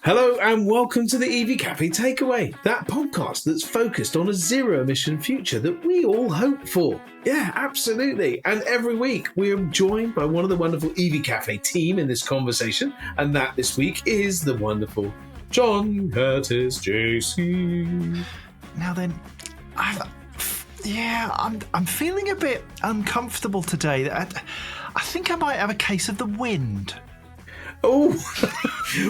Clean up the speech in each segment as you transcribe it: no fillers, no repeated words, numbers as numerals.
Hello and welcome to the EV Cafe Takeaway, that podcast that's focused on a zero-emission future that we all hope for. Yeah, absolutely. And every week we are joined by one of the wonderful EV Cafe team in this conversation, and that this week is the wonderful John Curtis JC. Now then, I'm feeling a bit uncomfortable today. I think I might have a case of the wind. Oh,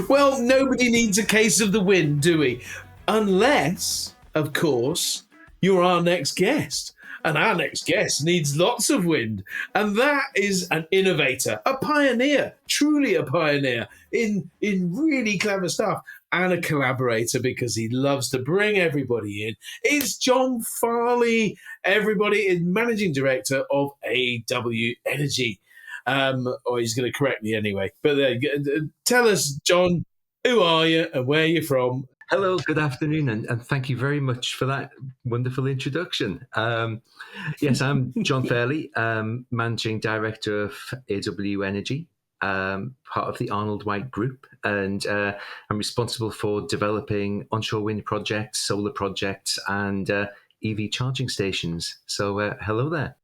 well, nobody needs a case of the wind, do we? Unless, of course, you're our next guest. And our next guest needs lots of wind. And that is an innovator, a pioneer, truly a pioneer in really clever stuff, and a collaborator because he loves to bring everybody in. It's John Fairlie. Everybody is Managing Director of AW Energy. Or he's going to correct me anyway. But tell us, John, who are you and where you're from? Hello, good afternoon, and thank you very much for that wonderful introduction. Yes, I'm John Fairlie, Managing Director of AW Energy, part of the Arnold White Group, and I'm responsible for developing onshore wind projects, solar projects, and EV charging stations. So hello there.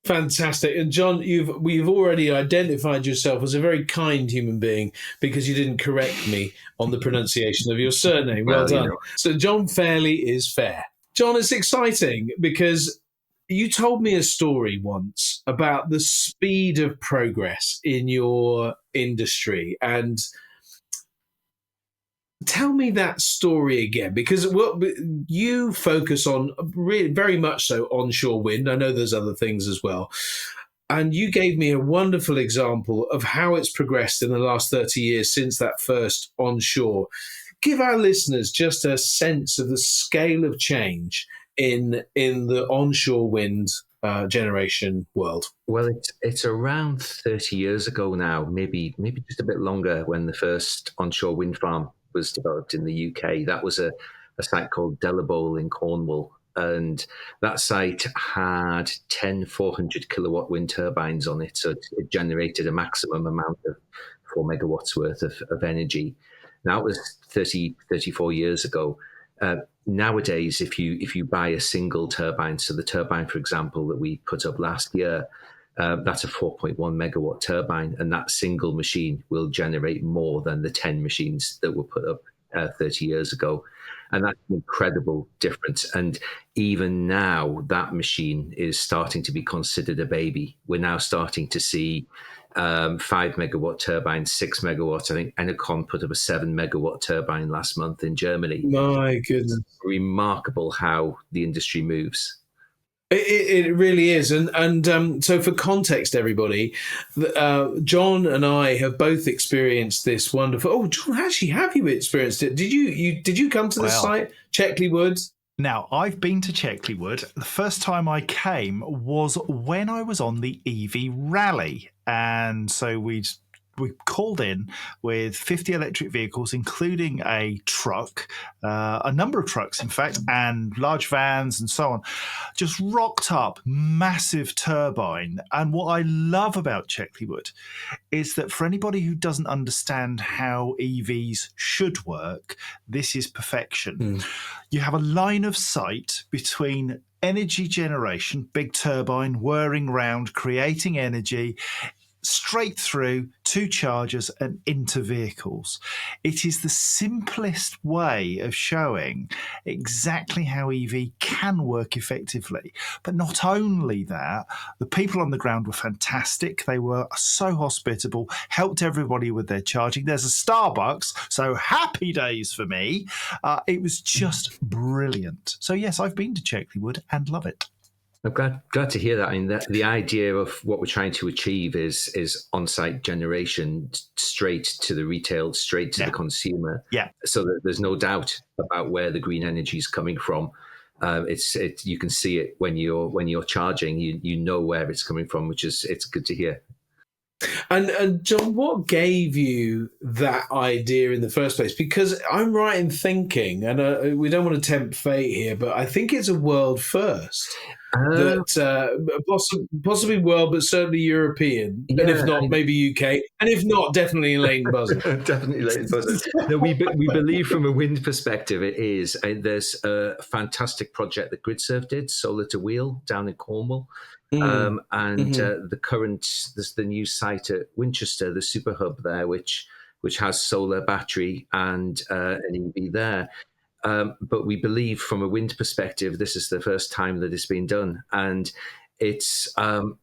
Fantastic. And John, we've already identified yourself as a very kind human being because you didn't correct me on the pronunciation of your surname. Well done. So John Fairlie is fair. John, it's exciting because you told me a story once about the speed of progress in your industry, and tell me that story again, because you focus on really very much so onshore wind. I know there's other things as well. And you gave me a wonderful example of how it's progressed in the last 30 years since that first onshore. Give our listeners just a sense of the scale of change in the onshore wind generation world. Well, it's around 30 years ago now, maybe just a bit longer, when the first onshore wind farm was developed in the UK. That was a site called Delabole in Cornwall. And that site had 10 400 kilowatt wind turbines on it. So it generated a maximum amount of 4 megawatts worth of energy. Now, it was 34 years ago. Nowadays, if you buy a single turbine, so the turbine, for example, that we put up last year, that's a 4.1 megawatt turbine, and that single machine will generate more than the 10 machines that were put up 30 years ago. And that's an incredible difference. And even now, that machine is starting to be considered a baby. We're now starting to see 5 megawatt turbines, 6 megawatts. I think Enercon put up a 7 megawatt turbine last month in Germany. My goodness. It's remarkable how the industry moves. It really is. And so for context, everybody, John and I have both experienced this wonderful... Oh, John, actually, have you experienced it? Did you come to the site, Checkley Wood? Now, I've been to Checkley Wood. The first time I came was when I was on the EV rally. And so we called in with 50 electric vehicles, including a truck, a number of trucks, in fact, and large vans and so on. Just rocked up, massive turbine. And what I love about Checkley Wood is that for anybody who doesn't understand how EVs should work, this is perfection. You have a line of sight between energy generation, big turbine, whirring round, creating energy, straight through to chargers and into vehicles. It is the simplest way of showing exactly how EV can work effectively. But not only that, the people on the ground were fantastic. They were so hospitable, helped everybody with their charging. There's a Starbucks, so happy days for me. It was just brilliant. So yes, I've been to Checkley Wood and love it. I'm glad to hear that. I mean, the idea of what we're trying to achieve is on-site generation straight to the retail, straight to the consumer. Yeah. So that there's no doubt about where the green energy is coming from. You can see it when you're charging. You know where it's coming from, it's good to hear. And John, what gave you that idea in the first place? Because I'm right in thinking, and we don't want to tempt fate here, but I think it's a world first. that possibly world, but certainly European, and if not, maybe UK, and if not, definitely Leighton Buzzard. Definitely Leighton Buzzard. No, we believe from a wind perspective, it is. There's a fantastic project that GridServe did, Solar to Wheel, down in Cornwall. There's the new site at Winchester, the super hub there, which has solar, battery, and an EV there. But we believe from a wind perspective, this is the first time that it's been done. And it's one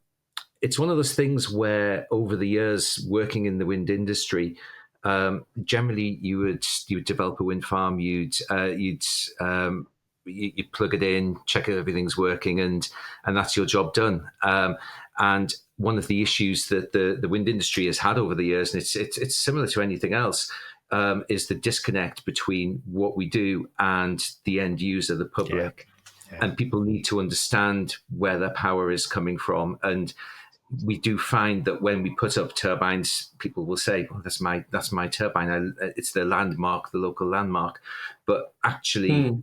of those things where over the years working in the wind industry, generally you would develop a wind farm, you'd plug it in, check if everything's working, and that's your job done. And one of the issues that the wind industry has had over the years, and it's similar to anything else, is the disconnect between what we do and the end user, the public. Yeah. And people need to understand where their power is coming from. And we do find that when we put up turbines, people will say, "Well, that's my turbine. It's the landmark, the local landmark." But actually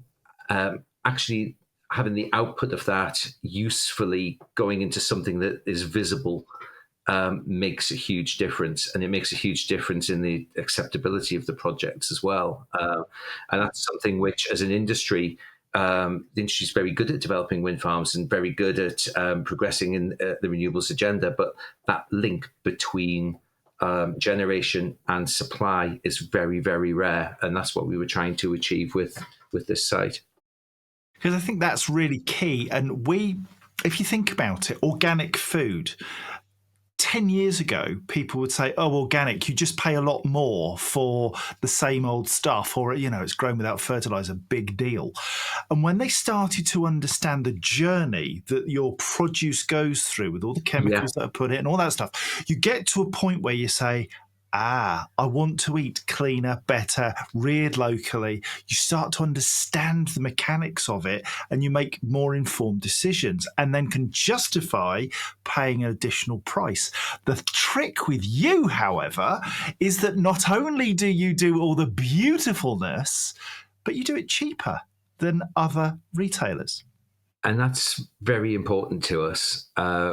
having the output of that usefully going into something that is visible makes a huge difference, and it makes a huge difference in the acceptability of the projects as well. And that's something which, as an industry, the industry is very good at developing wind farms and very good at progressing in the renewables agenda. But that link between generation and supply is very, very rare, and that's what we were trying to achieve with this site. Because I think that's really key. And if you think about it, organic food. 10 years ago, people would say, "Oh, organic, you just pay a lot more for the same old stuff," or, it's grown without fertilizer, big deal. And when they started to understand the journey that your produce goes through with all the chemicals that are put in and all that stuff, you get to a point where you say, I want to eat cleaner, better, reared locally. You start to understand the mechanics of it, and you make more informed decisions, and then can justify paying an additional price. The trick with you, however, is that not only do you do all the beautifulness, but you do it cheaper than other retailers. And that's very important to us.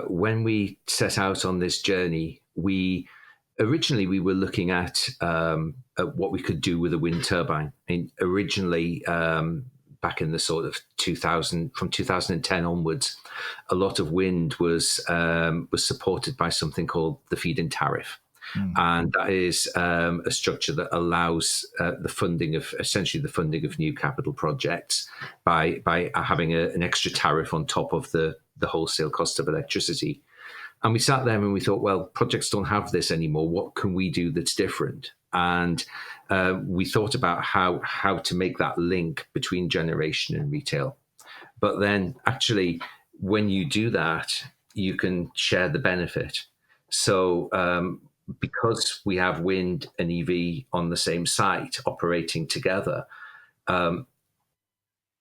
When we set out on this journey, originally, we were looking at what we could do with a wind turbine. Originally, back in the sort of from 2010 onwards, a lot of wind was supported by something called the feed-in tariff. And that is a structure that allows essentially the funding of new capital projects by having an extra tariff on top of the wholesale cost of electricity. And we sat there and we thought, well, projects don't have this anymore. What can we do that's different? And we thought about how to make that link between generation and retail. But then actually, when you do that, you can share the benefit. So because we have wind and EV on the same site operating together,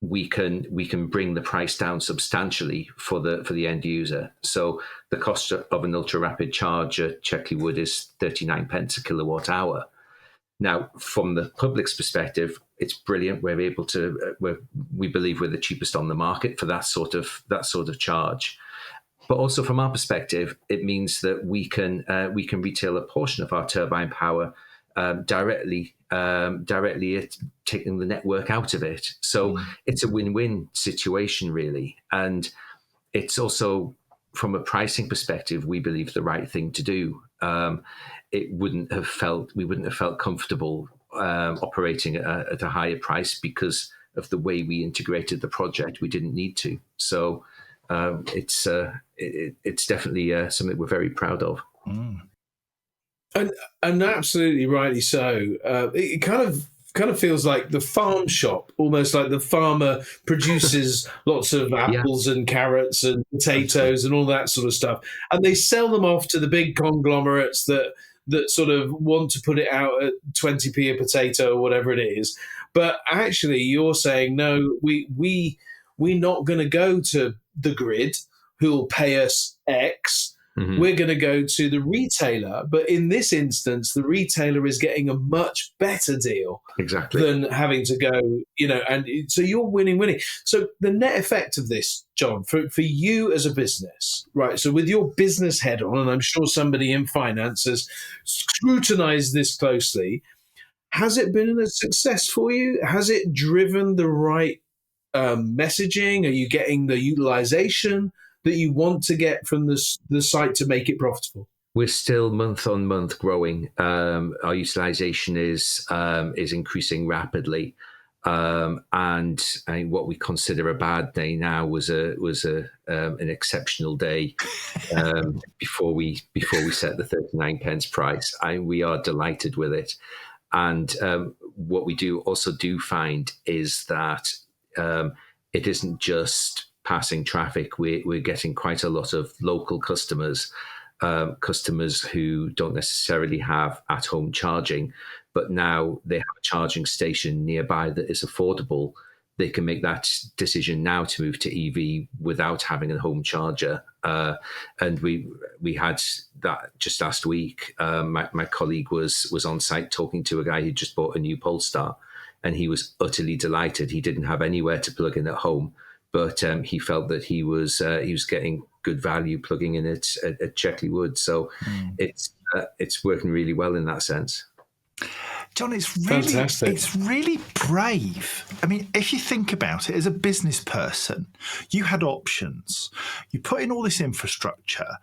we can bring the price down substantially for the end user. So the cost of an ultra rapid charge at Checkley Wood is 39 pence a kilowatt hour. Now, from the public's perspective, it's brilliant. We're able to. We believe we're the cheapest on the market for that sort of charge. But also from our perspective, it means that we can retail a portion of our turbine power directly at taking the network out of it. So it's a win-win situation, really. And it's also, from a pricing perspective, we believe the right thing to do. We wouldn't have felt comfortable operating at a higher price because of the way we integrated the project. We didn't need to. So it's definitely something we're very proud of. And absolutely rightly so. It kind of feels like the farm shop, almost like the farmer produces lots of apples and carrots and potatoes and all that sort of stuff, and they sell them off to the big conglomerates that sort of want to put it out at 20p a potato or whatever it is. But actually, you're saying no, we're not going to go to the grid, who'll pay us X. we're going to go to the retailer. But in this instance, the retailer is getting a much better deal than having to go, and so you're winning. So the net effect of this, John, for you as a business, right? So with your business head on, and I'm sure somebody in finance has scrutinized this closely, has it been a success for you? Has it driven the right messaging? Are you getting the utilization that you want to get from the site to make it profitable? We're still month on month growing. Our utilization is increasing rapidly, and what we consider a bad day now was an exceptional day before we set the 39 pence price. We are delighted with it, and what we also do find is that it isn't just passing traffic. We're getting quite a lot of local customers who don't necessarily have at-home charging, but now they have a charging station nearby that is affordable. They can make that decision now to move to EV without having a home charger. And we had that just last week. My colleague was on site talking to a guy who just bought a new Polestar, and he was utterly delighted. He didn't have anywhere to plug in at home, but he felt that he was getting good value plugging in at Checkley Wood. So it's working really well in that sense. John, it's really brave. I mean, if you think about it, as a business person, you had options. You put in all this infrastructure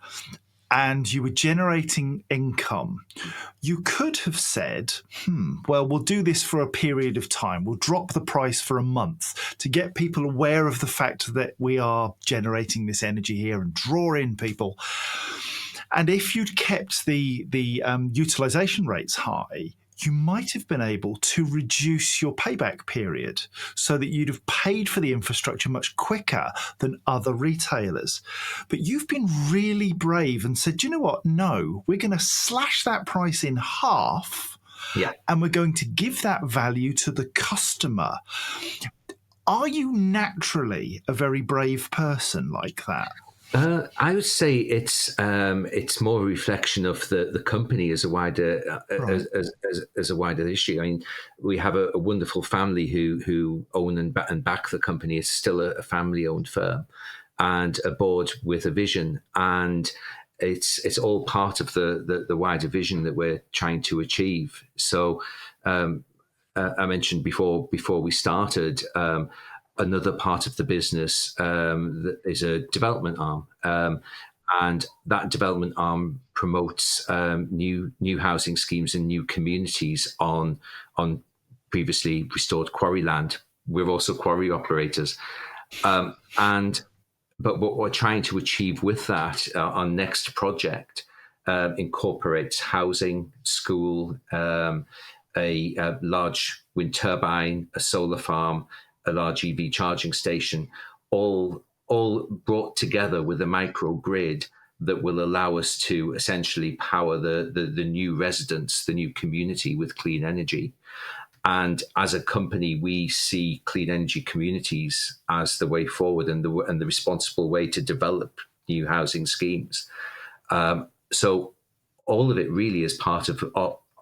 and you were generating income. You could have said, well, we'll do this for a period of time. We'll drop the price for a month to get people aware of the fact that we are generating this energy here and draw in people. And if you'd kept the utilization rates high, you might have been able to reduce your payback period so that you'd have paid for the infrastructure much quicker than other retailers. But you've been really brave and said, you know what? No, we're going to slash that price in half, and we're going to give that value to the customer. Are you naturally a very brave person like that? I would say it's more a reflection of the company as a wider as a wider issue. I mean, we have a wonderful family who own and back the company. It's still a family-owned firm, and a board with a vision, and it's all part of the wider vision that we're trying to achieve. So I mentioned before we started. Another part of the business is a development arm, and that development arm promotes new housing schemes and new communities on previously restored quarry land. We're also quarry operators, but what we're trying to achieve with that, our next project incorporates housing, school, a large wind turbine, a solar farm, a large EV charging station, all brought together with a microgrid that will allow us to essentially power the new residents, the new community with clean energy. And as a company, we see clean energy communities as the way forward and the responsible way to develop new housing schemes. So all of it really is part of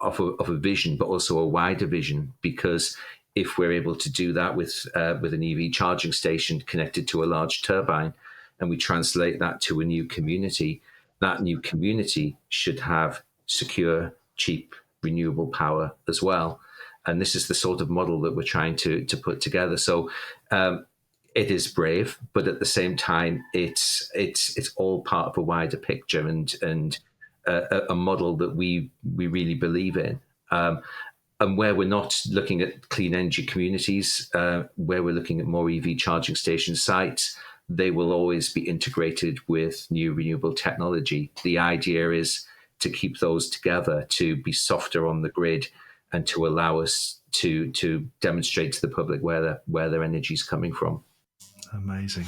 a vision, but also a wider vision, because if we're able to do that with an EV charging station connected to a large turbine, and we translate that to a new community, that new community should have secure, cheap, renewable power as well. And this is the sort of model that we're trying to put together. So it is brave, but at the same time, it's all part of a wider picture and a model that we really believe in. And where we're not looking at clean energy communities, where we're looking at more EV charging station sites, they will always be integrated with new renewable technology. The idea is to keep those together, to be softer on the grid, and to allow us to demonstrate to the public where their energy is coming from. Amazing.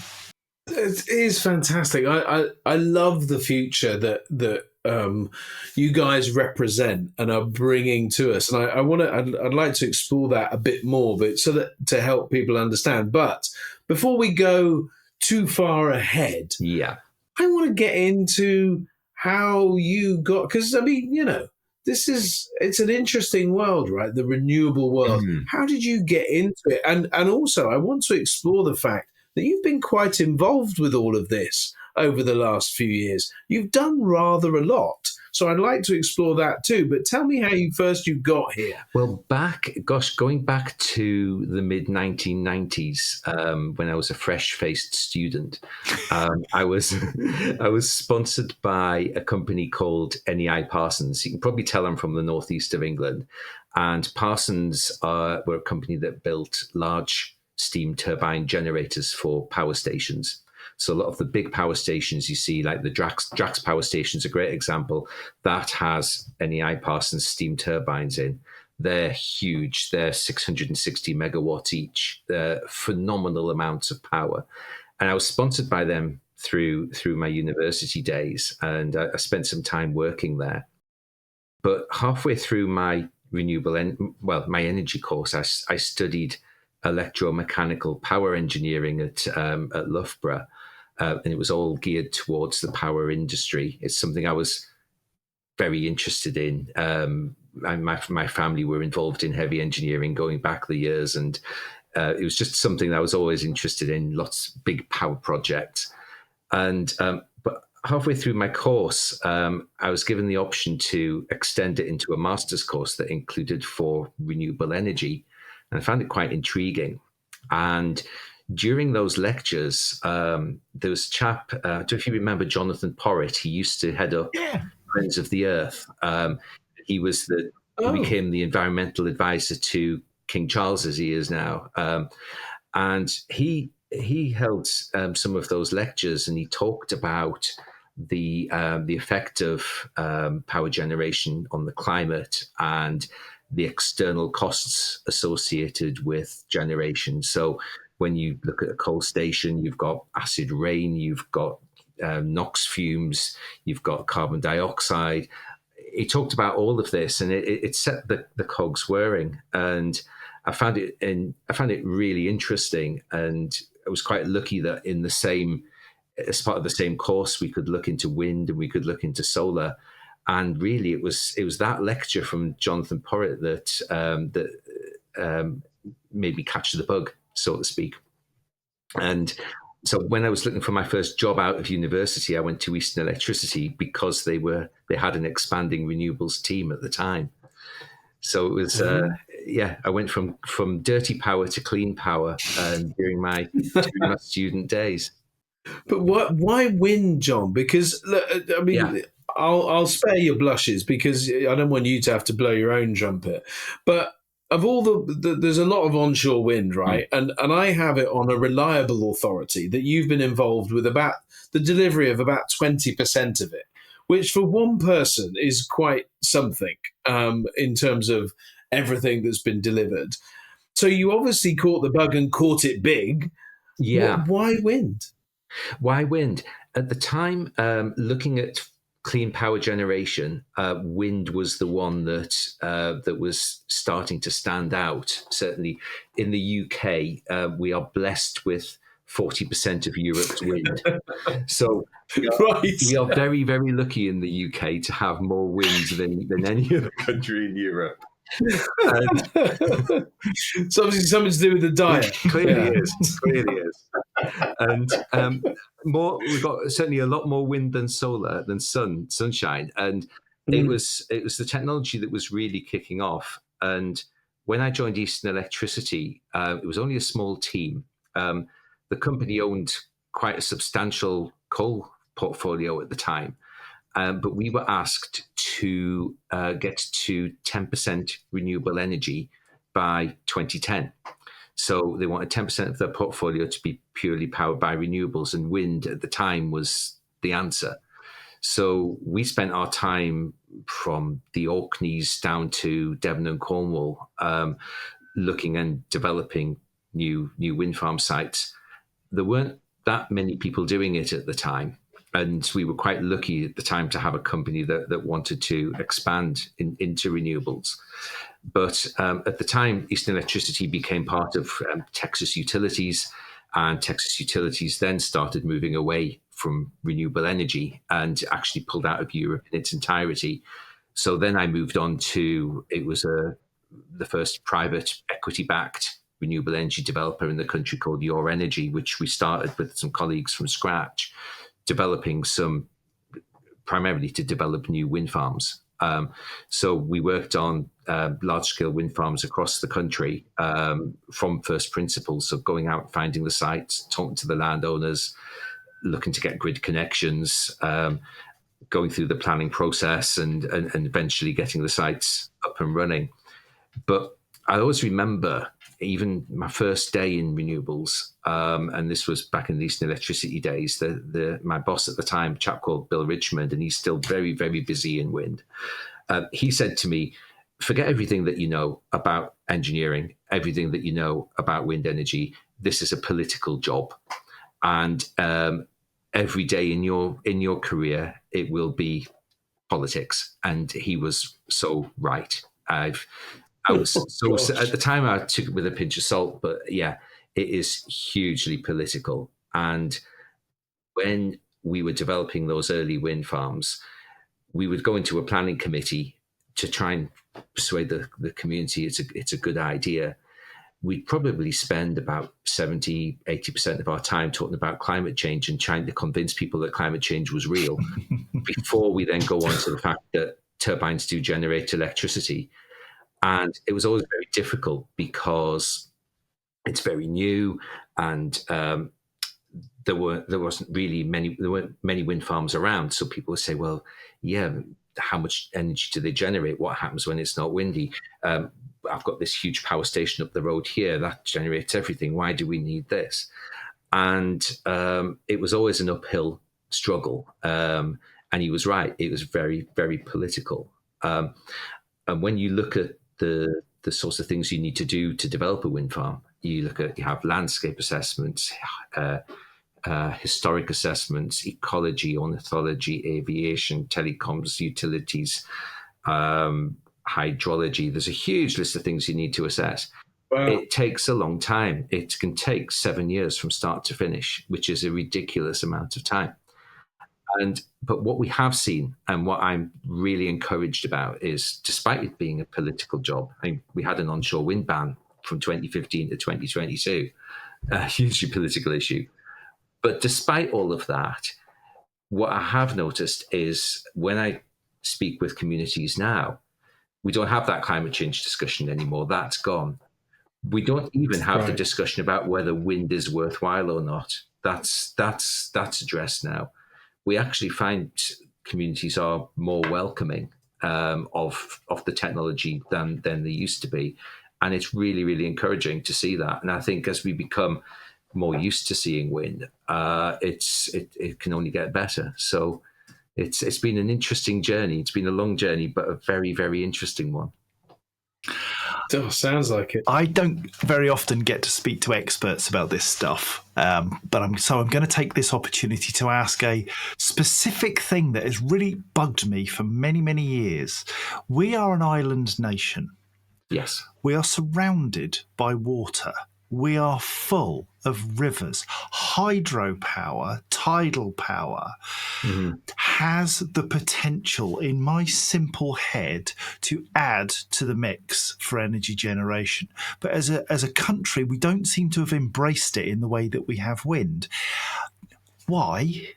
It is fantastic. I love the future that you guys represent and are bringing to us, and I'd like to explore that a bit more, but so that to help people understand. But before we go too far ahead, I want to get into how you got, because I mean, it's an interesting world, right? The renewable world. Mm. How did you get into it? And also, I want to explore the fact that you've been quite involved with all of this over the last few years. You've done rather a lot. So I'd like to explore that too. But tell me how you got here. Well, going back to the mid 1990s, when I was a fresh-faced student, I was I was sponsored by a company called NEI Parsons. You can probably tell I'm from the northeast of England, and Parsons were a company that built large steam turbine generators for power stations. So a lot of the big power stations you see, like the Drax power station is a great example, that has NEI Parsons steam turbines in. They're huge. They're 660 megawatts each. They're phenomenal amounts of power. And I was sponsored by them through my university days, and I spent some time working there. But halfway through my my energy course, I studied electromechanical power engineering at Loughborough. And it was all geared towards the power industry. It's something I was very interested in. My family were involved in heavy engineering going back the years, and it was just something that I was always interested in, lots of big power projects. And but halfway through my course, I was given the option to extend it into a master's course that included for renewable energy. And I found it quite intriguing. And during those lectures, there was a chap, I don't know if you remember Jonathan Porritt. He used to head up Friends of the Earth. He became the environmental advisor to King Charles, as he is now. And he held some of those lectures, and he talked about the effect of power generation on the climate and the external costs associated with generation. So when you look at a coal station, you've got acid rain, you've got NOx fumes, you've got carbon dioxide. He talked about all of this, and it set the cogs whirring. And I found it really interesting. And I was quite lucky that as part of the same course, we could look into wind and we could look into solar. And really, it was that lecture from Jonathan Porritt that made me catch the bug, so to speak. And so when I was looking for my first job out of university, I went to Eastern Electricity because they had an expanding renewables team at the time. So it was I went from dirty power to clean power during my student days. But why wind, John? Because look, I mean, I'll spare your blushes because I don't want you to have to blow your own trumpet. But of all there's a lot of onshore wind, right? And I have it on a reliable authority that you've been involved with about the delivery of about 20% of it, which for one person is quite something in terms of everything that's been delivered. So you obviously caught the bug and caught it big. Yeah. Why wind? Why wind? At the time, looking at clean power generation, wind was the one that was starting to stand out. Certainly in the UK, we are blessed with 40% of Europe's wind. So we are very, very lucky in the UK to have more wind than any other country in Europe. It's obviously something to do with the diet. Clearly is. And we've got certainly a lot more wind than solar, than sunshine. And it was the technology that was really kicking off. And when I joined Eastern Electricity, it was only a small team. The company owned quite a substantial coal portfolio at the time. But we were asked to get to 10% renewable energy by 2010. So they wanted 10% of their portfolio to be purely powered by renewables, and wind at the time was the answer. So we spent our time from the Orkneys down to Devon and Cornwall looking and developing new wind farm sites. There weren't that many people doing it at the time. And we were quite lucky at the time to have a company that wanted to expand into renewables. But at the time, Eastern Electricity became part of Texas Utilities, and Texas Utilities then started moving away from renewable energy and actually pulled out of Europe in its entirety. So then I moved on to, it was the first private equity-backed renewable energy developer in the country called Your Energy, which we started with some colleagues from scratch, developing some, primarily to develop new wind farms. So we worked on large-scale wind farms across the country from first principles, so going out, finding the sites, talking to the landowners, looking to get grid connections, going through the planning process and eventually getting the sites up and running. But I always remember even my first day in renewables, and this was back in the Eastern Electricity days, my boss at the time, a chap called Bill Richmond, and he's still very, very busy in wind. He said to me, forget everything that you know about engineering, everything that you know about wind energy. This is a political job. And every day in your career, it will be politics. And he was so right. I was at the time I took it with a pinch of salt, but yeah, it is hugely political. And when we were developing those early wind farms, we would go into a planning committee to try and persuade the community it's a good idea. We'd probably spend about 70, 80% of our time talking about climate change and trying to convince people that climate change was real before we then go on to the fact that turbines do generate electricity. And it was always very difficult because it's very new, and there weren't many wind farms around. So people would say, well, yeah, how much energy do they generate? What happens when it's not windy? I've got this huge power station up the road here that generates everything. Why do we need this? And it was always an uphill struggle. And he was right. It was very, very political. And when you look at the sorts of things you need to do to develop a wind farm, you have landscape assessments, historic assessments, ecology, ornithology, aviation, telecoms, utilities, hydrology. There's a huge list of things you need to assess. Wow. It takes a long time. It can take 7 years from start to finish, which is a ridiculous amount of time. But what we have seen, and what I'm really encouraged about, is despite it being a political job, we had an onshore wind ban from 2015 to 2022, a hugely political issue. But despite all of that, what I have noticed is when I speak with communities now, we don't have that climate change discussion anymore. That's gone. We don't even have the discussion about whether wind is worthwhile or not. That's addressed now. We actually find communities are more welcoming of the technology than they used to be. And it's really, really encouraging to see that. And I think as we become more used to seeing wind, it can only get better. So it's been an interesting journey. It's been a long journey, but a very, very interesting one. Oh, sounds like it. I don't very often get to speak to experts about this stuff, but I'm going to take this opportunity to ask a specific thing that has really bugged me for many, many years. We are an island nation. Yes. We are surrounded by water. We are full of rivers. Hydropower, tidal power, has the potential, in my simple head, to add to the mix for energy generation. But as a country, we don't seem to have embraced it in the way that we have wind. Why?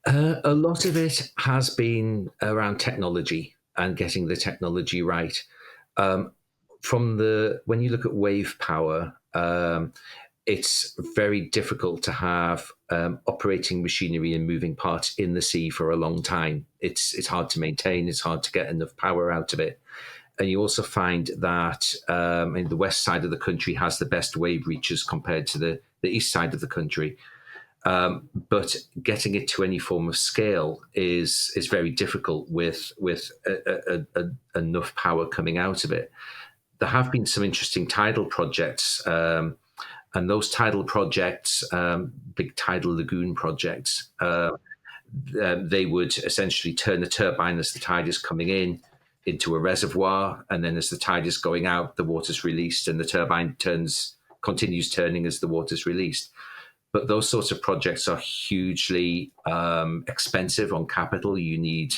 A lot of it has been around technology and getting the technology right. When you look at wave power, it's very difficult to have operating machinery and moving parts in the sea for a long time. It's hard to maintain. It's hard to get enough power out of it. And you also find that the west side of the country has the best wave reaches compared to the east side of the country. But getting it to any form of scale is very difficult with enough power coming out of it. There have been some interesting tidal projects, and those tidal projects, big tidal lagoon projects, they would essentially turn the turbine as the tide is coming in into a reservoir, and then as the tide is going out, the water's released, and the turbine continues turning as the water's released. But those sorts of projects are hugely expensive on capital. You need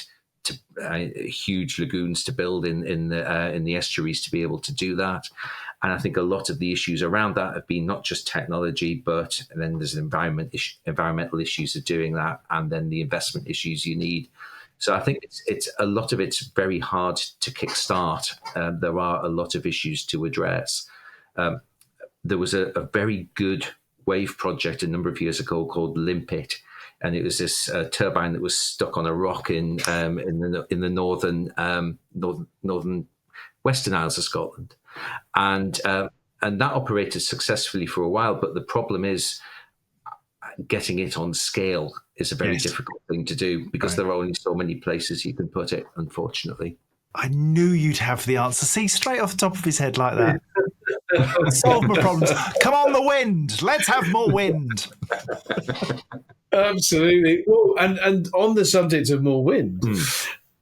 huge lagoons to build in the estuaries to be able to do that. And I think a lot of the issues around that have been not just technology, but then there's environmental issues of doing that, and then the investment issues you need. So I think it's a lot of it's very hard to kickstart. There are a lot of issues to address. There was a very good wave project a number of years ago called Limpet, and it was this turbine that was stuck on a rock in the northern Western Isles of Scotland, and that operated successfully for a while. But the problem is getting it on scale is a very difficult thing to do, because there are only so many places you can put it, unfortunately. I knew you'd have the answer. See, straight off the top of his head like that. Solve my problems. Come on, the wind. Let's have more wind. Absolutely. Well, and on the subject of more wind,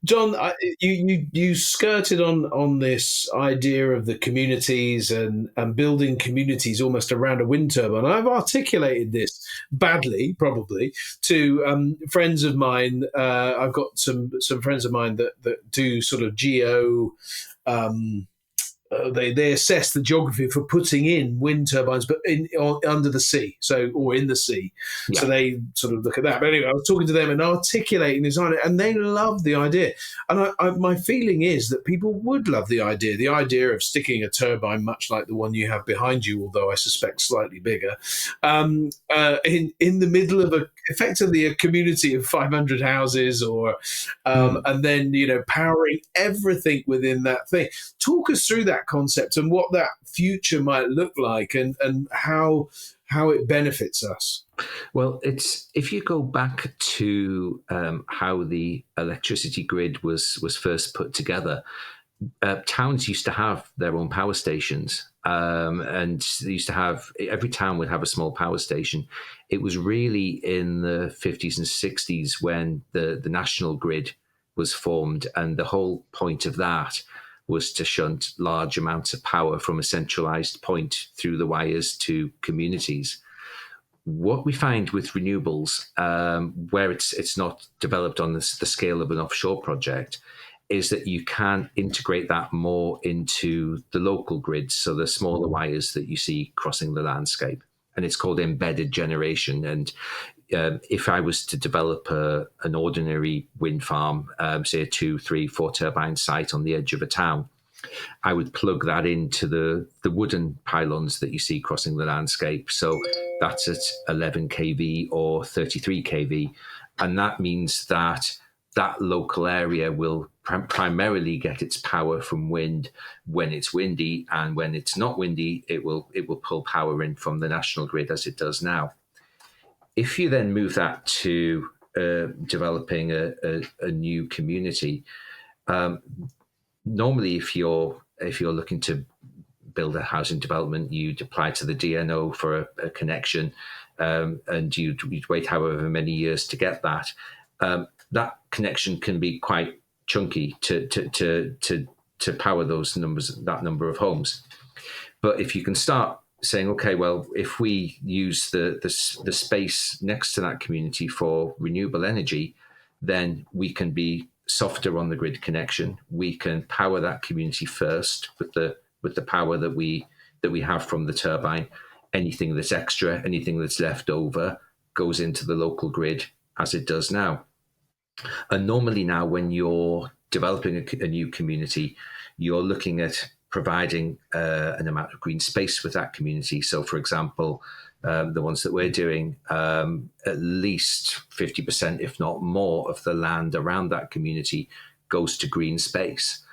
John, you skirted on this idea of the communities and building communities almost around a wind turbine. I've articulated this badly, probably, to friends of mine. I've got some friends of mine that do sort of geo. They assess the geography for putting in wind turbines, but under the sea, or in the sea. Yeah. So they sort of look at that. But anyway, I was talking to them and articulating this idea, and they love the idea. And my feeling is that people would love the idea of sticking a turbine, much like the one you have behind you, although I suspect slightly bigger, in the middle of effectively a community of 500 houses, and then powering everything within that thing. Talk us through that concept and what that future might look like, and how it benefits us. Well, if you go back to how the electricity grid was first put together, towns used to have their own power stations, and they used to have, every town would have a small power station. It was really in the 50s and 60s when the national grid was formed, and the whole point of that was to shunt large amounts of power from a centralized point through the wires to communities. What we find with renewables, where it's not developed on the scale of an offshore project, is that you can integrate that more into the local grids, so the smaller wires that you see crossing the landscape. And it's called embedded generation. And if I was to develop an ordinary wind farm, say a 2, 3, 4 turbine site on the edge of a town, I would plug that into the wooden pylons that you see crossing the landscape. So that's at 11 kV or 33 kV. And that means that local area will primarily get its power from wind when it's windy, and when it's not windy, it will pull power in from the national grid as it does now. If you then move that to developing a new community, normally if you're looking to build a housing development, you'd apply to the DNO for a connection, and you'd wait however many years to get that. That connection can be quite chunky to power that number of homes. But if you can start saying, okay, well, if we use the space next to that community for renewable energy, then we can be softer on the grid connection. We can power that community first with the power that we have from the turbine. Anything that's extra, anything that's left over, goes into the local grid as it does now. And normally now, when you're developing a new community, you're looking at providing an amount of green space with that community. So, for example, the ones that we're doing, at least 50%, if not more, of the land around that community goes to green space.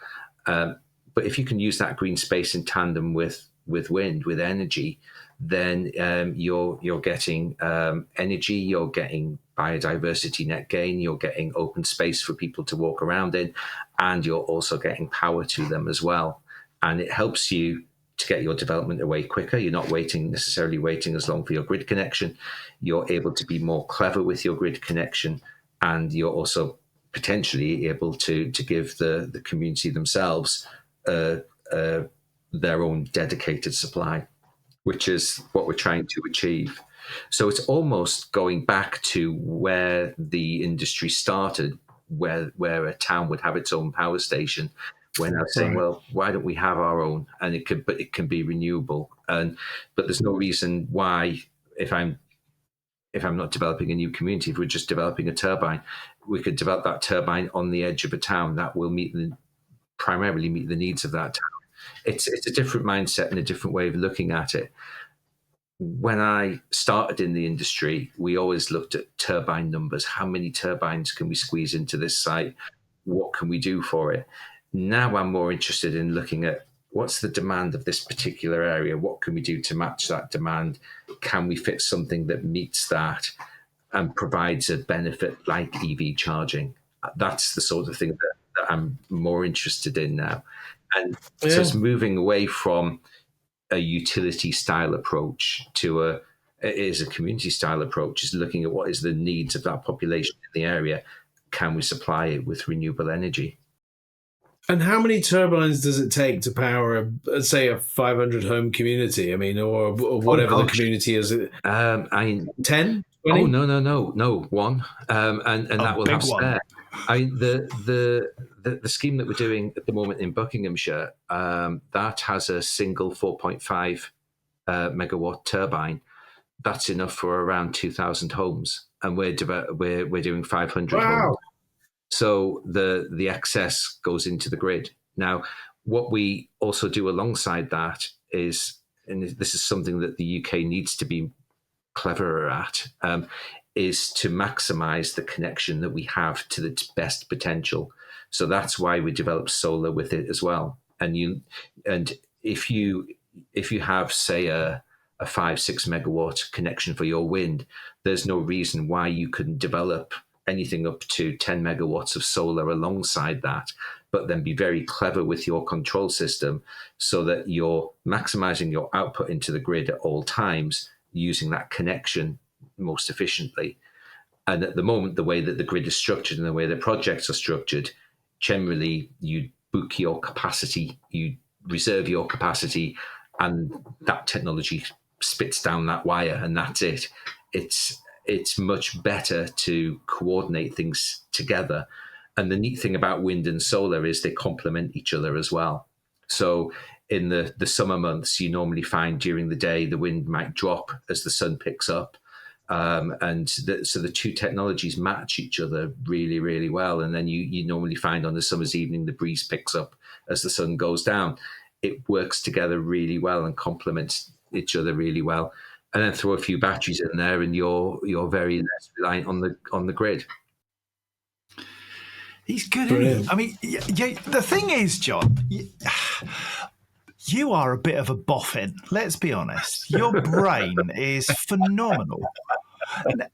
But if you can use that green space in tandem with wind, with energy, then you're getting energy, you're getting biodiversity net gain, you're getting open space for people to walk around in, and you're also getting power to them as well. And it helps you to get your development away quicker. You're not necessarily waiting as long for your grid connection. You're able to be more clever with your grid connection, and you're also potentially able to give the community themselves their own dedicated supply, which is what we're trying to achieve. So it's almost going back to where the industry started, where a town would have its own power station. When I was saying, well, why don't we have our own? And it can be renewable. But there's no reason why, if I'm not developing a new community, if we're just developing a turbine, we could develop that turbine on the edge of a town that will primarily meet the needs of that town. It's a different mindset and a different way of looking at it. When I started in the industry, we always looked at turbine numbers. How many turbines can we squeeze into this site? What can we do for it? Now I'm more interested in looking at what's the demand of this particular area? What can we do to match that demand? Can we fit something that meets that and provides a benefit like EV charging? That's the sort of thing that I'm more interested in now. And so it's moving away from a utility style approach to a community style approach, is looking at what is the needs of that population in the area. Can we supply it with renewable energy? And how many turbines does it take to power, say, a 500 home community? I mean, or whatever the community is. 10? 20? Oh, no, one. And that will have spare. I mean, the scheme that we're doing at the moment in Buckinghamshire, that has a single 4.5 megawatt turbine. That's enough for around 2,000 homes, and we're doing 500 homes. So the excess goes into the grid. Now, what we also do alongside that is, and this is something that the UK needs to be cleverer at, is to maximize the connection that we have to its best potential. So that's why we develop solar with it as well. And if you have, say, a 5-6 megawatt connection for your wind, there's no reason why you couldn't develop anything up to 10 megawatts of solar alongside that, but then be very clever with your control system so that you're maximizing your output into the grid at all times, using that connection most efficiently. And at the moment, the way that the grid is structured and the way the projects are structured, generally you book your capacity, you reserve your capacity, and that technology spits down that wire, and that's it. It's much better to coordinate things together. And the neat thing about wind and solar is they complement each other as well. So in the summer months, you normally find during the day the wind might drop as the sun picks up. So the two technologies match each other really, really well. And then you normally find on the summer's evening, the breeze picks up as the sun goes down. It works together really well and complements each other really well. And then throw a few batteries in there, and you're very less reliant on the grid. He's good, isn't he? I mean, the thing is, John, you are a bit of a boffin. Let's be honest. Your brain is phenomenal,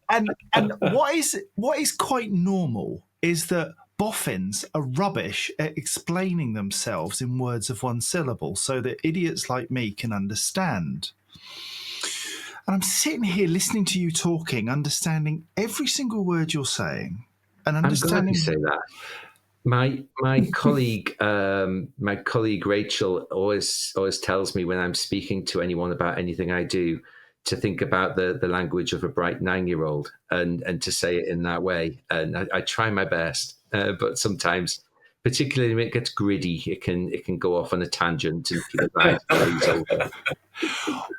and what is quite normal is that boffins are rubbish at explaining themselves in words of one syllable, so that idiots like me can understand. And I'm sitting here listening to you talking, understanding every single word you're saying, and understanding. I'm glad you say that. My colleague Rachel always tells me when I'm speaking to anyone about anything I do to think about the language of a bright 9-year-old and to say it in that way. And I try my best, but sometimes, particularly when it gets gritty, it can go off on a tangent and feel like over.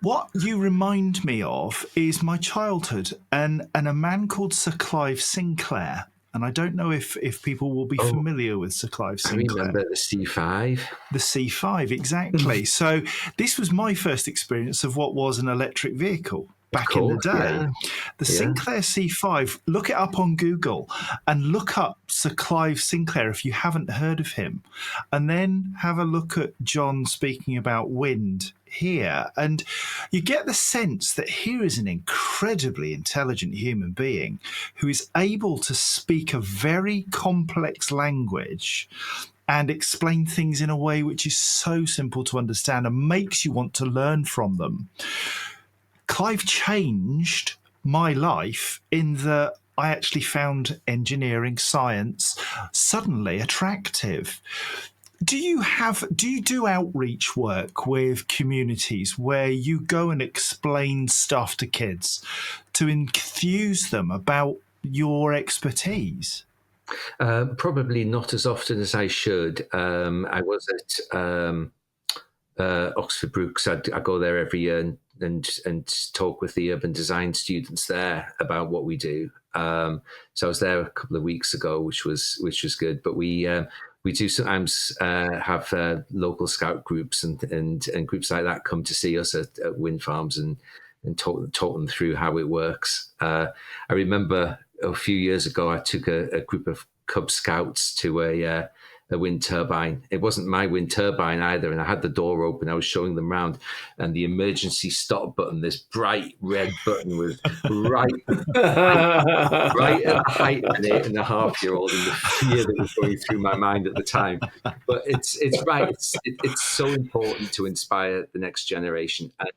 What you remind me of is my childhood and a man called Sir Clive Sinclair. And I don't know if people will be familiar with Sir Clive Sinclair. I remember the C5. The C5, exactly. So this was my first experience of what was an electric vehicle back in the day. Yeah. The Sinclair C5, look it up on Google and look up Sir Clive Sinclair if you haven't heard of him. And then have a look at John speaking about wind here. And you get the sense that here is an incredibly intelligent human being who is able to speak a very complex language and explain things in a way which is so simple to understand and makes you want to learn from them. Clive changed my life in that I actually found engineering, science suddenly attractive. Do you do outreach work with communities where you go and explain stuff to kids to enthuse them about your expertise? Probably not as often as I should. I was at Oxford Brookes. I go there every year and talk with the urban design students there about what we do. So I was there a couple of weeks ago, which was good. But we do sometimes have local scout groups and groups like that come to see us at wind farms and talk them through how it works. I remember a few years ago, I took a group of Cub Scouts to a wind turbine. It wasn't my wind turbine either, and I had the door open. I was showing them around, and the emergency stop button, this bright red button, was right at the height of an 8.5-year-old in the fear that was going through my mind at the time. But it's right. It's so important to inspire the next generation. And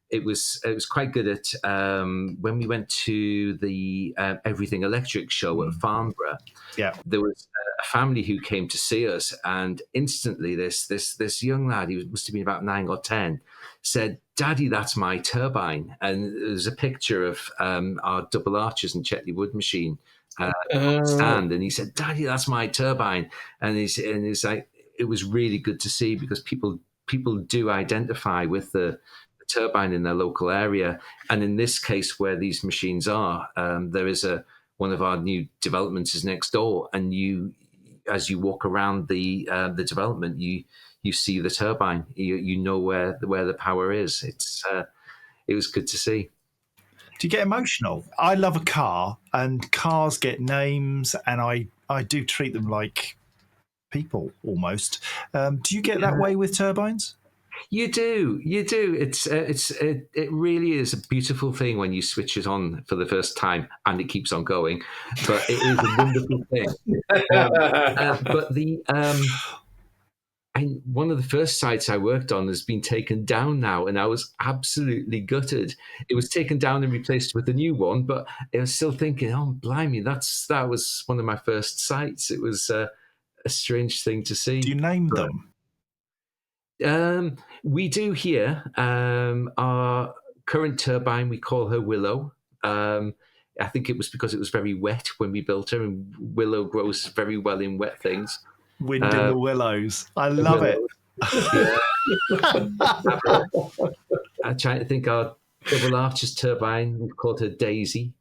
it was quite good at when we went to the Everything Electric show at Farnborough. Yeah, there was a family who came to see us, and instantly this young lad, he must have been about 9 or 10, said, "Daddy, that's my turbine." And there's a picture of our double arches and Checkley Wood machine stand, and he said, "Daddy, that's my turbine." And he's like, it was really good to see, because people do identify with the turbine in their local area. And in this case, where these machines are, there is one of our new developments is next door, and as you walk around the development, you see the turbine. You know where the power is. It was good to see. Do you get emotional? I love a car, and cars get names, and I do treat them like people almost. Do you get that way with turbines? You do. It really is a beautiful thing when you switch it on for the first time and it keeps on going. But it is a wonderful thing. But one of the first sites I worked on has been taken down now, and I was absolutely gutted. It was taken down and replaced with a new one, but I was still thinking, "Oh, blimey, that was one of my first sites." It was a strange thing to see. Do you name them? We do here. Our current turbine, we call her Willow. I think it was because it was very wet when we built her, and willow grows very well in wet things. Wind in the willows. I love it. I'm trying to think. Our double arches turbine, we've called her Daisy.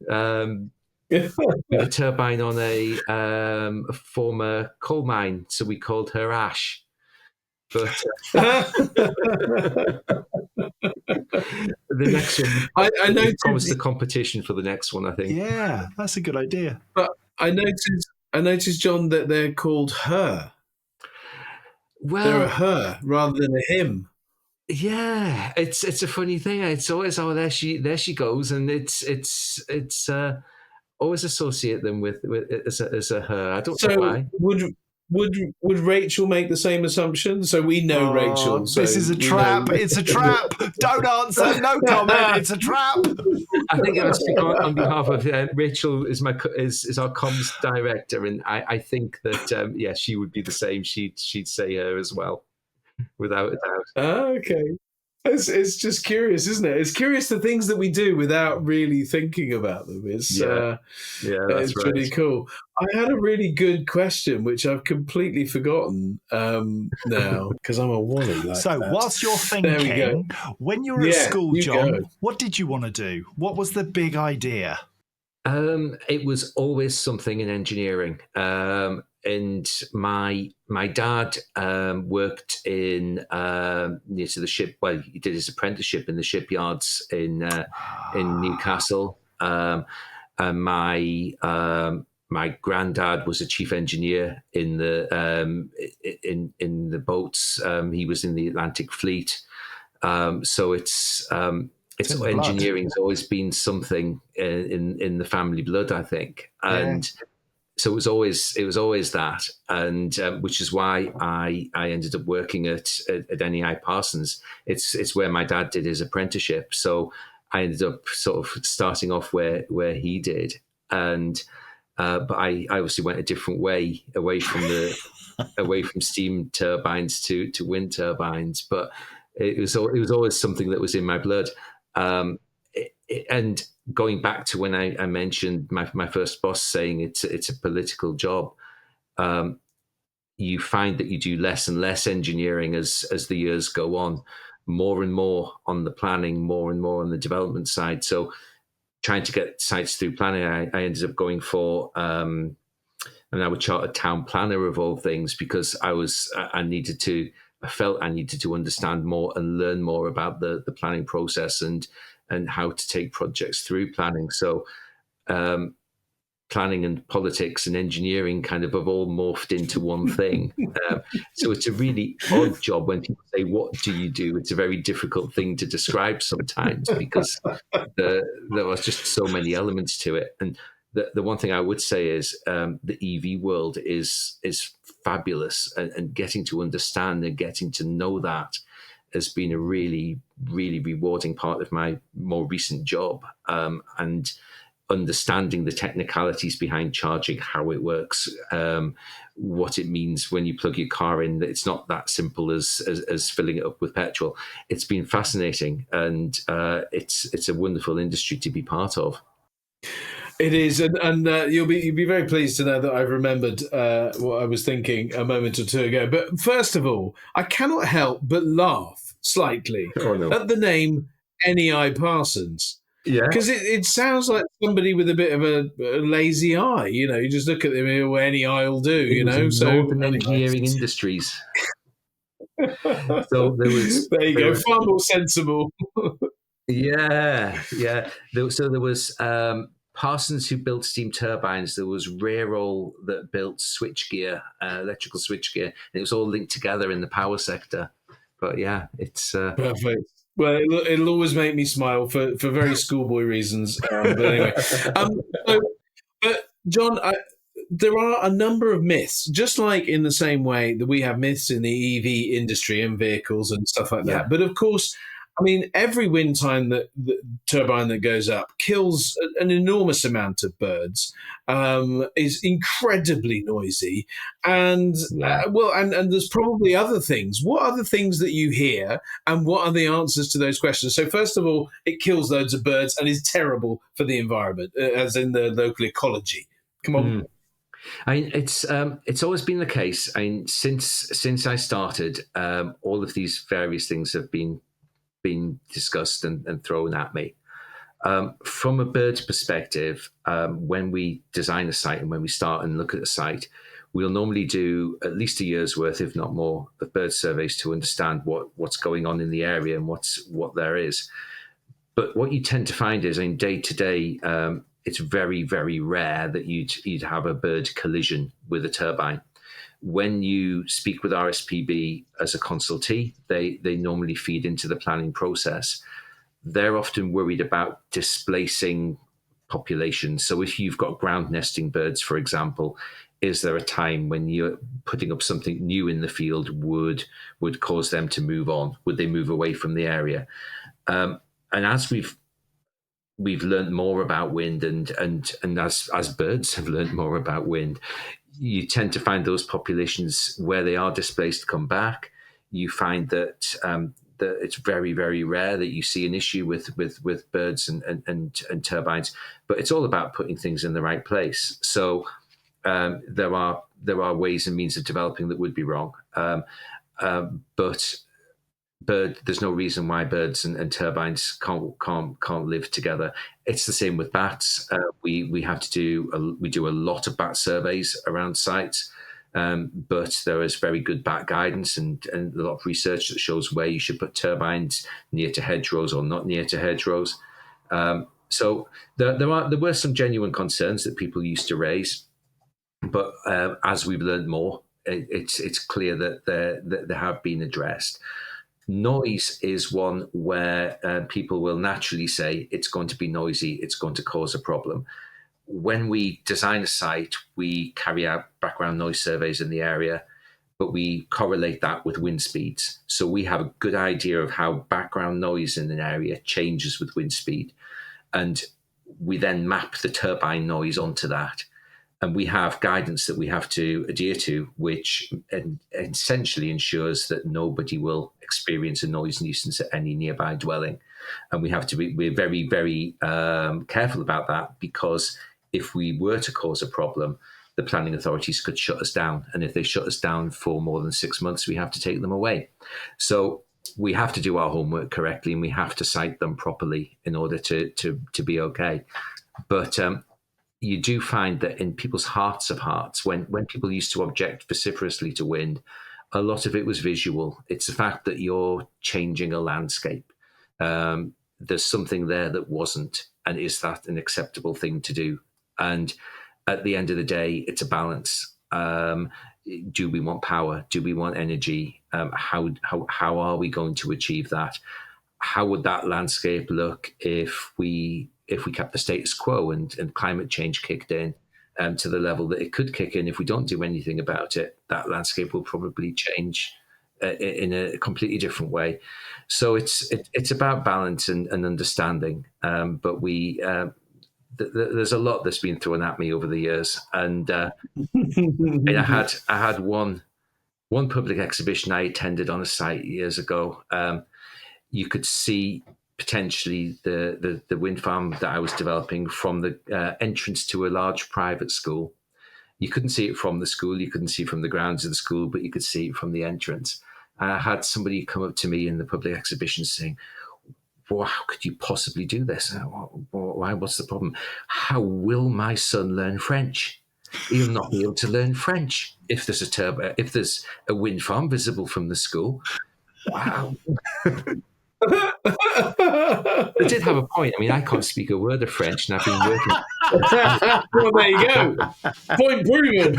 We have a turbine on a former coal mine, so we called her Ash. But the next one, I noticed the competition for the next one, I think. Yeah, that's a good idea. But I noticed, John, that they're called her. Well, they're a her rather than a him. Yeah, it's a funny thing. It's always, oh, there she goes, and it's always associate them with as a her. I don't know why. Would Rachel make the same assumption? So we know Rachel. So this is a trap. It's a trap. Don't answer. No comment. It's a trap. I think I speak on behalf of Rachel. Is our comms director, and I think that she would be the same. She'd say her as well, without a doubt. Okay. It's just curious, isn't it? It's curious the things that we do without really thinking about them. It's really cool. I had a really good question, which I've completely forgotten now because I'm a wally. Whilst you're thinking, when you were at school, John, what did you want to do? What was the big idea? It was always something in engineering. And my dad worked in near to the ship. Well, he did his apprenticeship in the shipyards in Newcastle. And my granddad was a chief engineer in the in the boats. He was in the Atlantic Fleet. So it's engineering's always been something in the family blood, I think, and. Yeah. So it was always that, and which is why I ended up working at NEI Parsons. It's where my dad did his apprenticeship. So I ended up sort of starting off where he did, and But I obviously went a different way away from steam turbines to wind turbines. But it was always something that was in my blood. And going back to when I mentioned my first boss saying it's a political job, you find that you do less and less engineering as the years go on, more and more on the planning, more and more on the development side. So trying to get sites through planning, I ended up going for and I would chartered town planner of all things, because I felt I needed to understand more and learn more about the planning process and how to take projects through planning. So planning and politics and engineering kind of have all morphed into one thing. So it's a really odd job when people say, "What do you do?" It's a very difficult thing to describe sometimes, because there are just so many elements to it. And the one thing I would say is the EV world is fabulous, and getting to understand and getting to know that has been a really, really rewarding part of my more recent job. And understanding the technicalities behind charging, how it works, what it means when you plug your car in. It's not that simple as filling it up with petrol. It's been fascinating, and it's a wonderful industry to be part of. It is, and you'll be very pleased to know that I've remembered what I was thinking a moment or two ago. But first of all, I cannot help but laugh slightly at the name NEI Parsons. Yeah, because it sounds like somebody with a bit of a lazy eye. You just look at them and well, any eye will do. So Northern Engineering Industries. So there you go, far more sensible. Yeah. So there was Parsons, who built steam turbines. There was Rearol that built switchgear, electrical switchgear, and it was all linked together in the power sector. But yeah, it's perfect. Well, it'll always make me smile for very schoolboy reasons. But anyway, but John, there are a number of myths, just like in the same way that we have myths in the EV industry and vehicles and stuff like that. Yeah. But of course, I mean, every wind turbine that goes up kills an enormous amount of birds, is incredibly noisy, and and there's probably other things. What are the things that you hear, and what are the answers to those questions? So first of all, it kills loads of birds and is terrible for the environment, as in the local ecology. Come on. It's always been the case. Since I started, all of these various things have been discussed and thrown at me. From a bird's perspective, when we design a site and when we start and look at a site, we'll normally do at least a year's worth, if not more, of bird surveys to understand what's going on in the area and what there is. But what you tend to find is, in day to day, it's very, very rare that you'd have a bird collision with a turbine. When you speak with RSPB as a consultee, they normally feed into the planning process. They're often worried about displacing populations. So if you've got ground nesting birds, for example, is there a time when you're putting up something new in the field would cause them to move on? Would they move away from the area? And as we've learned more about wind, and as birds have learned more about wind, you tend to find those populations where they are displaced come back. You find that it's very, very rare that you see an issue with birds and turbines, but it's all about putting things in the right place. So there are ways and means of developing that would be wrong, but there's no reason why birds and turbines can't live together. It's the same with bats. We do a lot of bat surveys around sites, but there is very good bat guidance and a lot of research that shows where you should put turbines near to hedgerows or not near to hedgerows. So there were some genuine concerns that people used to raise, but as we've learned more, it's clear that they have been addressed. Noise is one where people will naturally say it's going to be noisy, it's going to cause a problem. When we design a site, we carry out background noise surveys in the area, but we correlate that with wind speeds. So we have a good idea of how background noise in an area changes with wind speed. And we then map the turbine noise onto that. And we have guidance that we have to adhere to, which essentially ensures that nobody will experience a noise nuisance at any nearby dwelling. And we're very, very careful about that, because if we were to cause a problem, the planning authorities could shut us down. And if they shut us down for more than 6 months, we have to take them away. So we have to do our homework correctly, and we have to cite them properly in order to be okay. But you do find that in people's hearts of hearts, when people used to object vociferously to wind, a lot of it was visual. It's the fact that you're changing a landscape. There's something there that wasn't, and is that an acceptable thing to do? And at the end of the day, it's a balance. Do we want power? Do we want energy? How are we going to achieve that? How would that landscape look if we kept the status quo and climate change kicked in to the level that it could kick in? If we don't do anything about it, that landscape will probably change in a completely different way. So it's about balance and understanding. But there's a lot that's been thrown at me over the years, and I had one public exhibition I attended on a site years ago. You could see potentially the wind farm that I was developing from the entrance to a large private school. You couldn't see it from the school, you couldn't see it from the grounds of the school, but you could see it from the entrance. And I had somebody come up to me in the public exhibition saying, "Well, how could you possibly do this? Why? What's the problem? How will my son learn French? He'll not be able to learn French if there's a wind farm visible from the school." Wow. They did have a point. I mean, I can't speak a word of French, and I've been working. Well, there you go. Point proven.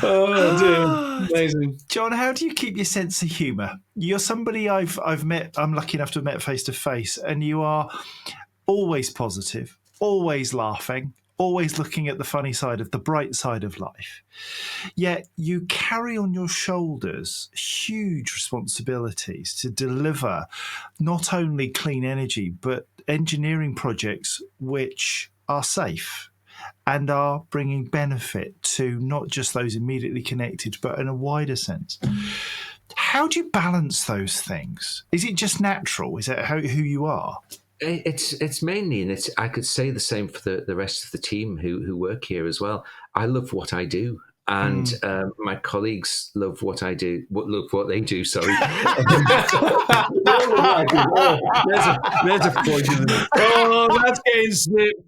Oh dear, amazing. John, how do you keep your sense of humour? You're somebody I've met. I'm lucky enough to have met face to face, and you are always positive, always laughing, always looking at the funny side of the bright side of life. Yet you carry on your shoulders huge responsibilities to deliver not only clean energy, but engineering projects which are safe and are bringing benefit to not just those immediately connected, but in a wider sense. How do you balance those things? Is it just natural? Is that who you are? It's mainly, and I could say the same for the rest of the team who work here as well. I love what I do, and my colleagues love what I do. Love what they do. Sorry. There's a point in it. Oh, that's getting snipped.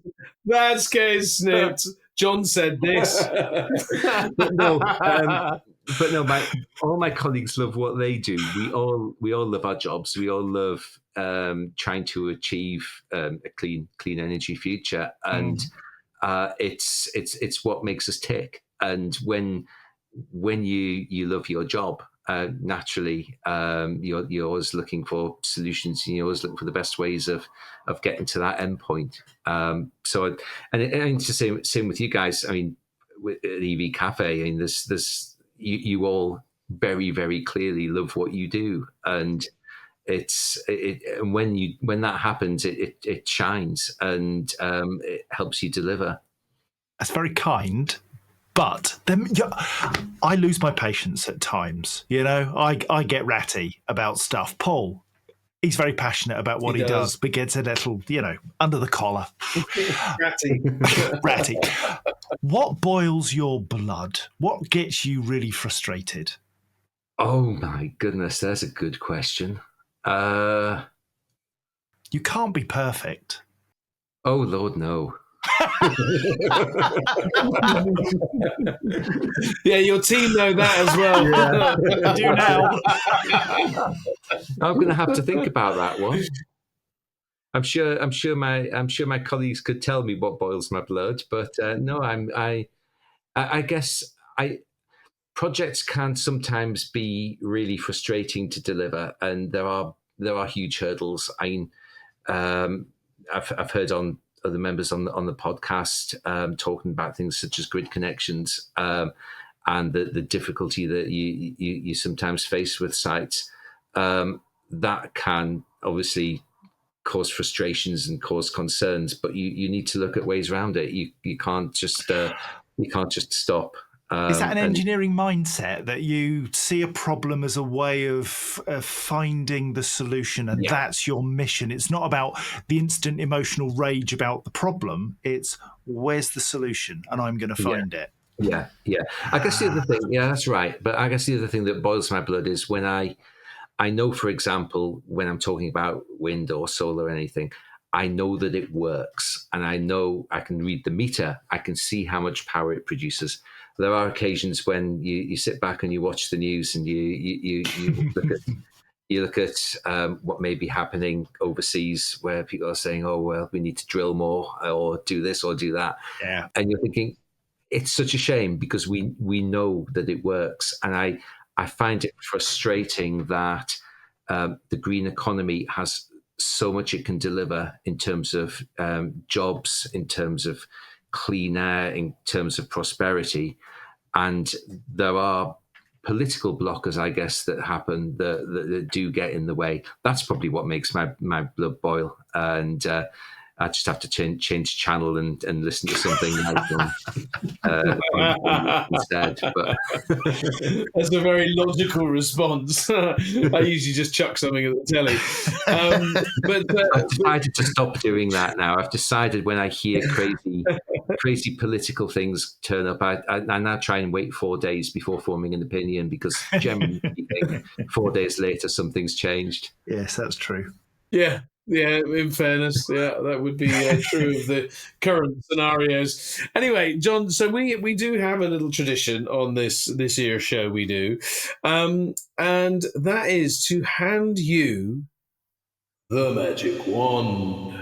That's getting snipped. John said this. But no, all my colleagues love what they do. We all love our jobs. We all love trying to achieve a clean energy future, and it's what makes us tick. And when you love your job, naturally you're always looking for solutions, and you're always looking for the best ways of getting to that end point. So it's the same with you guys. I mean, with EV Cafe, I mean, there's you all very, very clearly love what you do, and and when that happens, it shines, and it helps you deliver. That's very kind. But then I lose my patience at times. You know, I get ratty about stuff. Paul, he's very passionate about what he does, but gets a little, under the collar. Ratty. Ratty. What boils your blood? What gets you really frustrated? Oh my goodness, that's a good question. You can't be perfect. Oh Lord, no. Yeah, your team know that as well. Yeah, I do now. I'm going to have to think about that one. I'm sure my colleagues could tell me what boils my blood, but no, I guess projects can sometimes be really frustrating to deliver, and there are huge hurdles. I mean, I've heard on other members on the podcast talking about things such as grid connections and the difficulty that you sometimes face with sites that can obviously cause frustrations and cause concerns, but you need to look at ways around it. You can't just stop. Is that an engineering mindset that you see a problem as a way of finding the solution, and that's your mission? It's not about the instant emotional rage about the problem. It's where's the solution, and I'm going to find it. Yeah. I guess the other thing, that's right. But I guess the other thing that boils my blood is when I know, for example, when I'm talking about wind or solar or anything, I know that it works, and I know I can read the meter. I can see how much power it produces. There are occasions when you sit back and you watch the news and you look at what may be happening overseas, where people are saying, "Oh well, we need to drill more, or do this or do that," and you're thinking, it's such a shame because we know that it works, and I find it frustrating that the green economy has so much it can deliver in terms of jobs, in terms of clean air, in terms of prosperity. And there are political blockers, I guess, that happen that do get in the way. That's probably what makes my blood boil. And I just have to change channel and listen to something instead. But that's a very logical response. I usually just chuck something at the telly. I've decided to stop doing that now. I've decided when I hear crazy political things turn up, I now try and wait 4 days before forming an opinion, because generally speaking, 4 days later something's changed. Yes, that's true. Yeah, in fairness, that would be true of the current scenarios. Anyway, John, so we do have a little tradition on this year's show, we do, and that is to hand you the magic wand.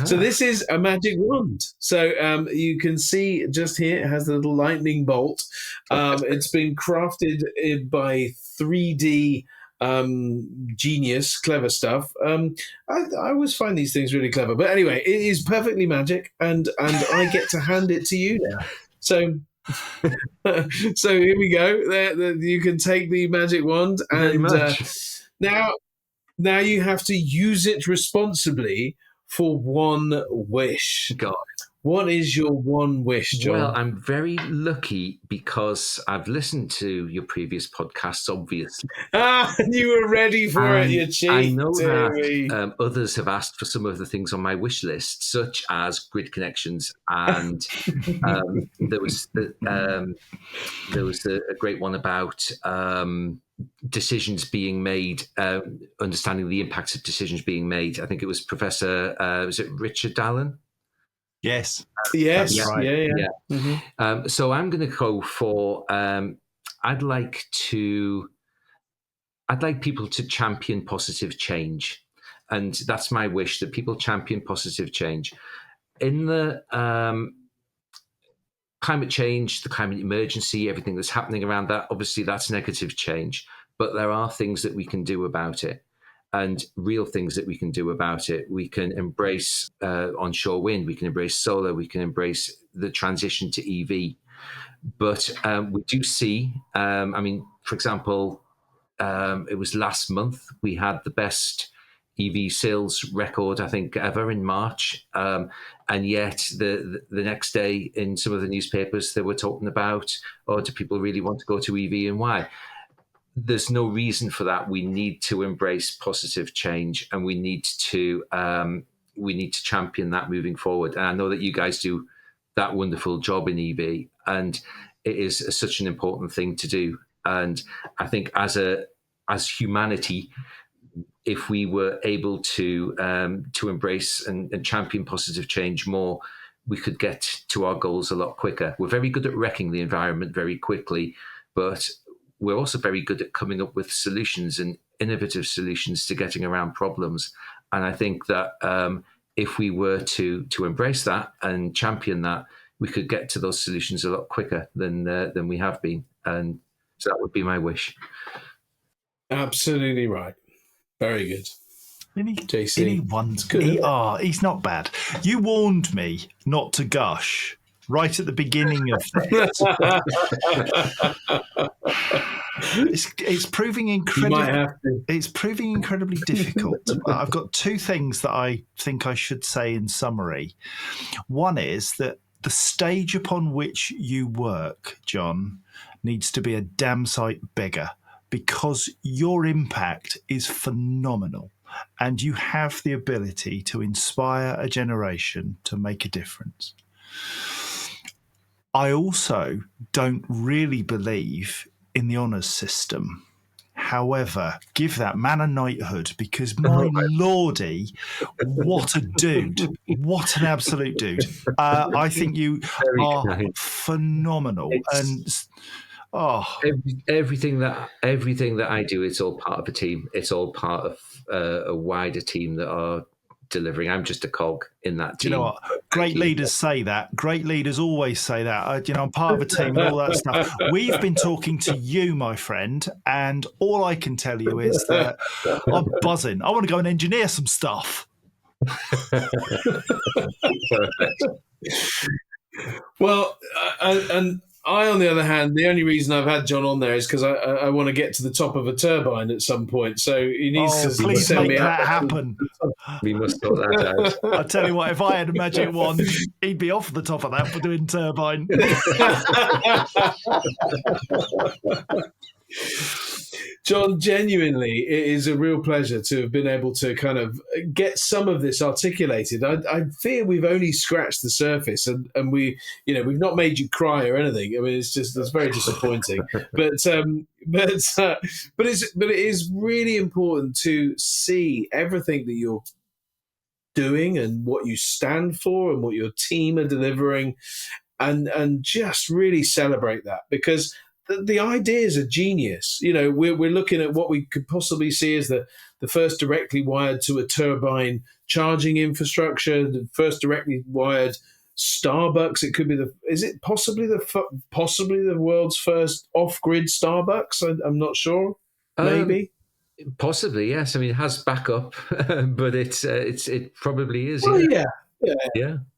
So this is a magic wand. So you can see just here, it has a little lightning bolt. It's been crafted by 3D genius, clever stuff. I always find these things really clever. But anyway, it is perfectly magic, and I get to hand it to you now. So so here we go. You can take the magic wand, and now you have to use it responsibly for one wish. God. What is your one wish, John? Well, I'm very lucky because I've listened to your previous podcasts, obviously. You were ready for it, you cheat. I know that others have asked for some of the things on my wish list, such as grid connections, and there was a great one about decisions being made, understanding the impacts of decisions being made. I think it was Professor, was it Richard Allen? Yes. Yes. Right. Yeah. Mm-hmm. So I'm going to go for. I'd like people to champion positive change, and that's my wish, that people champion positive change in the climate change, the climate emergency, everything that's happening around that. Obviously, that's negative change, but there are things that we can do about it. And real things that we can do about it. We can embrace onshore wind, we can embrace solar, we can embrace the transition to EV. But we do see, for example, it was last month, we had the best EV sales record, I think, ever in March. And yet the next day in some of the newspapers, they were talking about, do people really want to go to EV and why? There's no reason for that. We need to embrace positive change, and we need to champion that moving forward. And I know that you guys do that wonderful job in EV, and it is such an important thing to do. And I think as humanity, if we were able to embrace and champion positive change more, we could get to our goals a lot quicker. We're very good at wrecking the environment very quickly, but we're also very good at coming up with solutions and innovative solutions to getting around problems. And I think that if we were to embrace that and champion that, we could get to those solutions a lot quicker than we have been. And so that would be my wish. Absolutely right. Very good. JC. He's not bad. You warned me not to gush right at the beginning of this. It's proving incredibly difficult. I've got two things that I think I should say in summary. One is that the stage upon which you work, John, needs to be a damn sight bigger, because your impact is phenomenal and you have the ability to inspire a generation to make a difference. I also don't really believe in the honours system. However, give that man a knighthood, because my lordy, what a dude. What an absolute dude. I think you are phenomenal. Everything that I do, it's all part of a team. It's all part of a wider team that are delivering. I'm just a cog in that team. Do you know what? Great leaders say that. Great leaders always say that. I'm part of a team and all that stuff. We've been talking to you, my friend, and all I can tell you is that I'm buzzing. I want to go and engineer some stuff. Well, and I, on the other hand, the only reason I've had John on there is because I want to get to the top of a turbine at some point. So he needs to please send make me that out. happen. We must sort that out. I tell you what, if I had a magic wand, he'd be off the top of that for doing turbine. John, genuinely, it is a real pleasure to have been able to kind of get some of this articulated. I fear we've only scratched the surface, and we've not made you cry or anything. I mean, it's very disappointing. but it is really important to see everything that you're doing and what you stand for and what your team are delivering, and just really celebrate that, because the ideas are genius. We're looking at what we could possibly see as the first directly wired to a turbine charging infrastructure, the first directly wired Starbucks. It could be possibly the world's first off-grid Starbucks? I'm not sure. Maybe. Possibly, yes. I mean, it has backup, but it probably is. Well, yeah.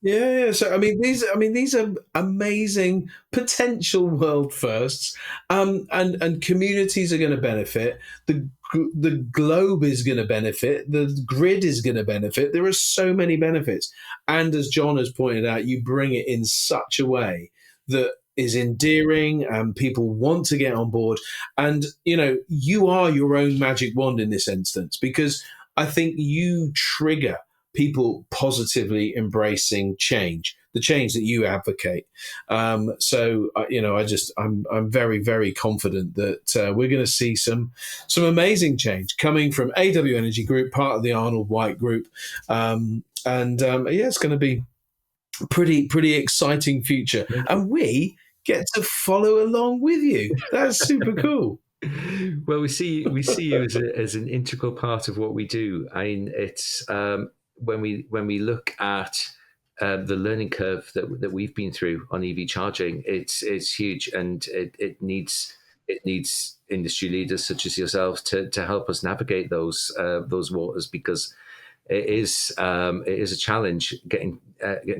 Yeah. So these are amazing potential world firsts, and communities are going to benefit. The globe is going to benefit. The grid is going to benefit. There are so many benefits, and as John has pointed out, you bring it in such a way that is endearing and people want to get on board. And you are your own magic wand in this instance, because I think you trigger people positively embracing change, the change that you advocate. I'm very, very confident that we're going to see some amazing change coming from AW Energy Group, part of the Arnold White Group. It's going to be pretty exciting future. And we get to follow along with you. That's super cool. Well, we see you as an integral part of what we do. I mean, it's when we look at the learning curve that we've been through on EV charging, it's huge, and it needs industry leaders such as yourselves to help us navigate those waters, because it is a challenge getting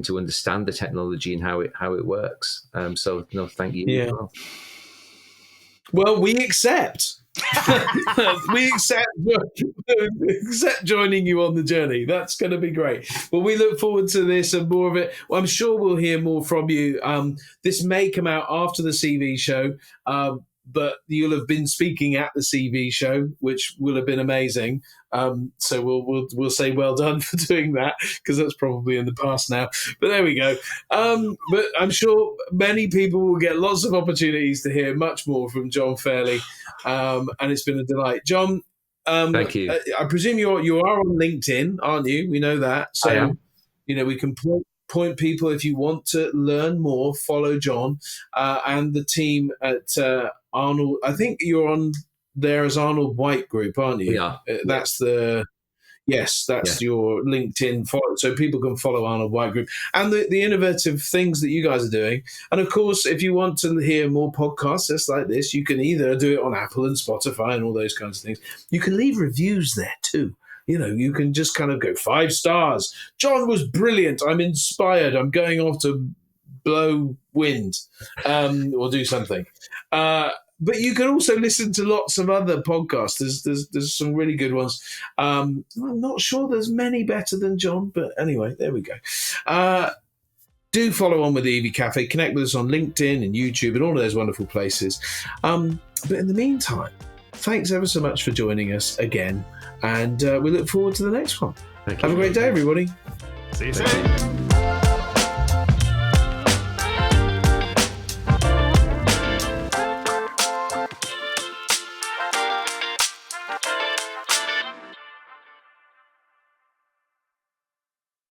to understand the technology and how it works. So no, thank you. Yeah. Well, we accept. We accept joining you on the journey. That's going to be great. Well, we look forward to this and more of it. Well, I'm sure we'll hear more from you. This may come out after the CV show, but you'll have been speaking at the CV show, which will have been amazing. So we'll say well done for doing that, because that's probably in the past now. But there we go. But I'm sure many people will get lots of opportunities to hear much more from John Fairlie, and it's been a delight. John, thank you. I presume you are on LinkedIn, aren't you? We know that. So I am. We can point people, if you want to learn more, follow John and the team at Arnold. I think you're on there as Arnold White Group, aren't you? We are. That's your LinkedIn follow, so people can follow Arnold White Group and the innovative things that you guys are doing. And of course, if you want to hear more podcasts just like this, you can either do it on Apple and Spotify and all those kinds of things. You can leave reviews there too. You can just kind of go 5 stars. John was brilliant. I'm inspired. I'm going off to blow wind or do something. But you can also listen to lots of other podcasts. There's some really good ones. I'm not sure there's many better than John, but anyway, there we go. Do follow on with the EV Cafe. Connect with us on LinkedIn and YouTube and all of those wonderful places. But in the meantime, thanks ever so much for joining us again. And we look forward to the next one. Have a great day, everybody. See you soon.